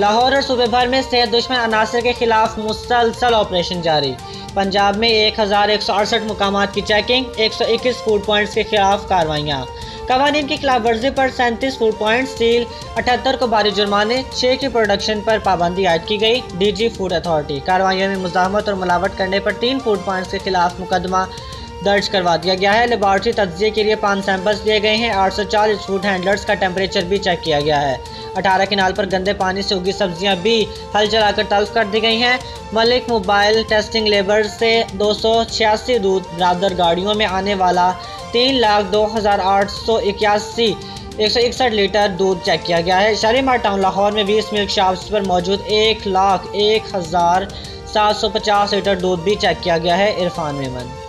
लाहौर और सूबे भर में सेहत दुश्मन अनासर के खिलाफ मुसलसल ऑपरेशन जारी। पंजाब में 1168 मुकामात की चेकिंग, 121 फूड पॉइंट्स के खिलाफ कार्रवाइयाँ। कवानीन की खिलाफ वर्जी पर 37 फूड पॉइंट सील, 78 को भारी जुर्माने, 6 की प्रोडक्शन पर पाबंदी आयद की गई। DG food authority. कार्रवाइयों में मुज़ाहमत और मिलावट करने पर 3 फूड पॉइंट्स के खिलाफ मुकदमा दर्ज करवा दिया गया है। लेबॉर्ट्री तज्जिए के लिए 5 सैंपल्स लिए गए हैं। 840 फूड हैंडलर्स का टेम्परेचर भी चेक किया गया है। 18 किनाल पर गंदे पानी से उगी सब्जियां भी हल चलाकर तल्फ कर दी गई हैं। मलिक मोबाइल टेस्टिंग लेबर से 286 दूध बरादर गाड़ियों में आने वाला 3,02,881 161 लीटर दूध चेक किया गया है। शालीमार टाउन लाहौर में 20 मिल्क शॉप्स पर मौजूद 1,01,750 लीटर दूध भी चेक किया गया है। इरफान मेमन।